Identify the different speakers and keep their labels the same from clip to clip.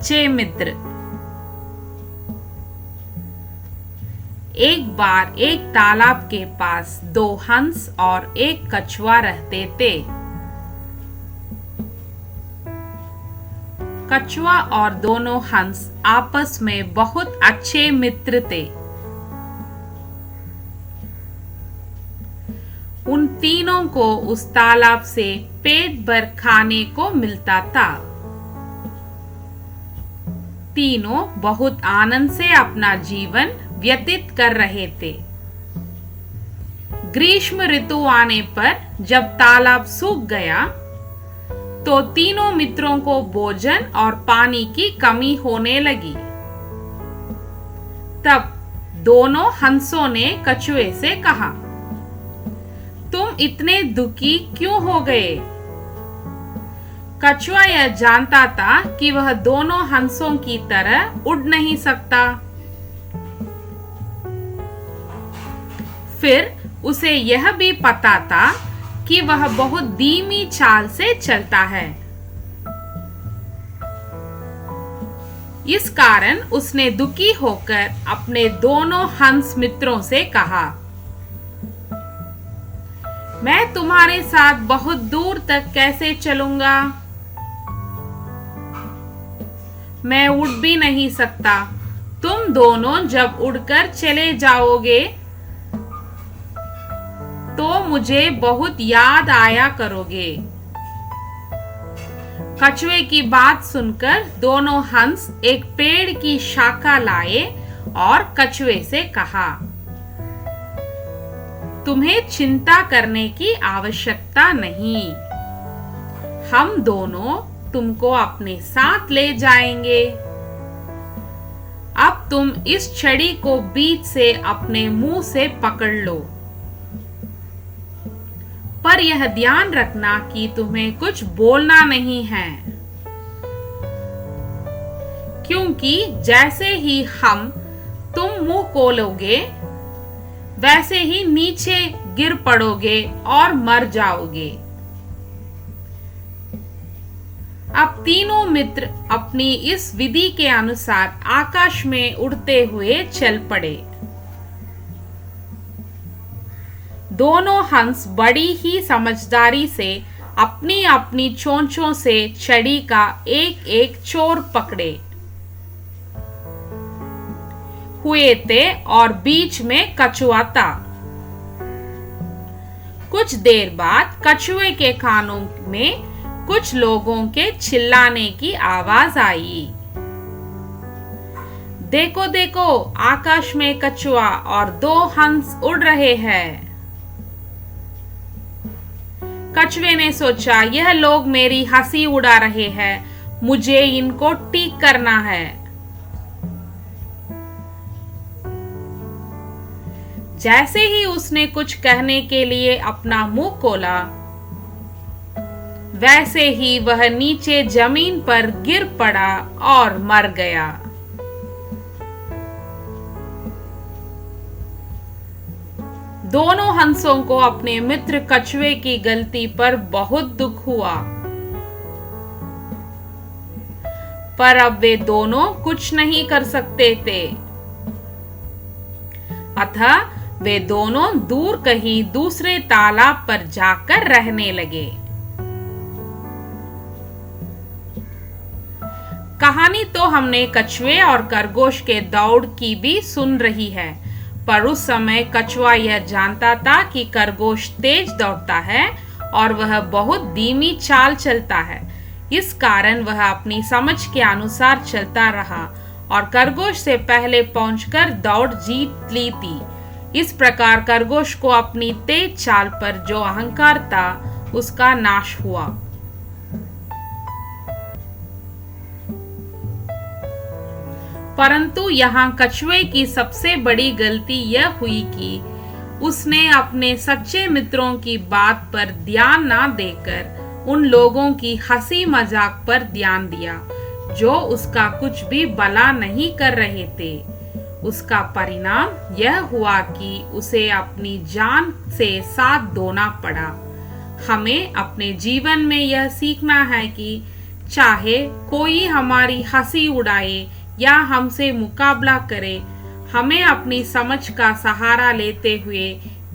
Speaker 1: सच्चे मित्र। एक बार एक तालाब के पास दो हंस और एक कछुआ रहते थे। कछुआ और दोनों हंस आपस में बहुत अच्छे मित्र थे। उन तीनों को उस तालाब से पेट भर खाने को मिलता था। तीनों बहुत आनंद से अपना जीवन व्यतीत कर रहे थे। ग्रीष्म ऋतु आने पर जब तालाब सूख गया तो तीनों मित्रों को भोजन और पानी की कमी होने लगी। तब दोनों हंसों ने कछुए से कहा, तुम इतने दुखी क्यों हो गए? कछुआ यह जानता था कि वह दोनों हंसों की तरह उड़ नहीं सकता। फिर उसे यह भी पता था कि वह बहुत धीमी चाल से चलता है। इस कारण उसने दुखी होकर अपने दोनों हंस मित्रों से कहा, मैं तुम्हारे साथ बहुत दूर तक कैसे चलूंगा? मैं उड़ भी नहीं सकता। तुम दोनों जब उड़कर चले जाओगे तो मुझे बहुत याद आया करोगे। कछुए की बात सुनकर दोनों हंस एक पेड़ की शाखा लाए और कछुए से कहा, तुम्हें चिंता करने की आवश्यकता नहीं। हम दोनों तुमको अपने साथ ले जाएंगे। अब तुम इस छड़ी को बीच से अपने मुंह से पकड़ लो, पर यह ध्यान रखना कि तुम्हें कुछ बोलना नहीं है, क्योंकि जैसे ही तुम मुंह खोलोगे वैसे ही नीचे गिर पड़ोगे और मर जाओगे। अब तीनों मित्र अपनी इस विधि के अनुसार आकाश में उड़ते हुए चल पड़े। दोनों हंस बड़ी ही समझदारी से अपनी अपनी चोंचों से छड़ी का एक एक छोर पकड़े हुए थे और बीच में कछुआ था। कुछ देर बाद कछुए के कानों में कुछ लोगों के चिल्लाने की आवाज आई, देखो देखो, आकाश में कछुआ और दो हंस उड़ रहे हैं। कछुए ने सोचा, यह लोग मेरी हंसी उड़ा रहे हैं, मुझे इनको ठीक करना है। जैसे ही उसने कुछ कहने के लिए अपना मुंह खोला, वैसे ही वह नीचे जमीन पर गिर पड़ा और मर गया। दोनों हंसों को अपने मित्र कछुए की गलती पर बहुत दुख हुआ, पर अब वे दोनों कुछ नहीं कर सकते थे। अतः वे दोनों दूर कहीं दूसरे तालाब पर जाकर रहने लगे। कहानी तो हमने कछुए और खरगोश के दौड़ की भी सुन रही है, पर उस समय कछुआ यह जानता था कि खरगोश तेज दौड़ता है और वह बहुत धीमी चाल चलता है। इस कारण वह अपनी समझ के अनुसार चलता रहा और खरगोश से पहले पहुंचकर दौड़ जीत ली थी। इस प्रकार खरगोश को अपनी तेज चाल पर जो अहंकार था उसका नाश हुआ। परंतु यहाँ कछुए की सबसे बड़ी गलती यह हुई कि उसने अपने सच्चे मित्रों की बात पर ध्यान न देकर उन लोगों की हंसी मजाक पर ध्यान दिया जो उसका कुछ भी भला नहीं कर रहे थे। उसका परिणाम यह हुआ कि उसे अपनी जान से साथ धोना पड़ा। हमें अपने जीवन में यह सीखना है कि चाहे कोई हमारी हंसी उड़ाए या हमसे मुकाबला करे, हमें अपनी समझ का सहारा लेते हुए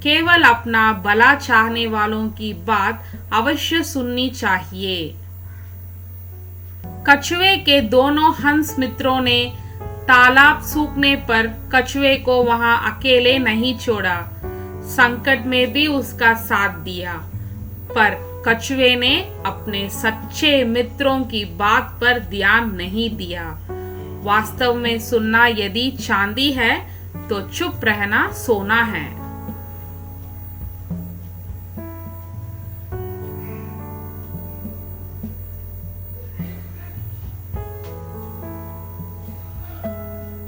Speaker 1: केवल अपना भला चाहने वालों की बात अवश्य सुननी चाहिए। कछुए के दोनों हंस मित्रों ने तालाब सूखने पर कछुए को वहां अकेले नहीं छोड़ा, संकट में भी उसका साथ दिया। पर कछुए ने अपने सच्चे मित्रों की बात पर ध्यान नहीं दिया। वास्तव में सुनना यदि चांदी है तो चुप रहना सोना है।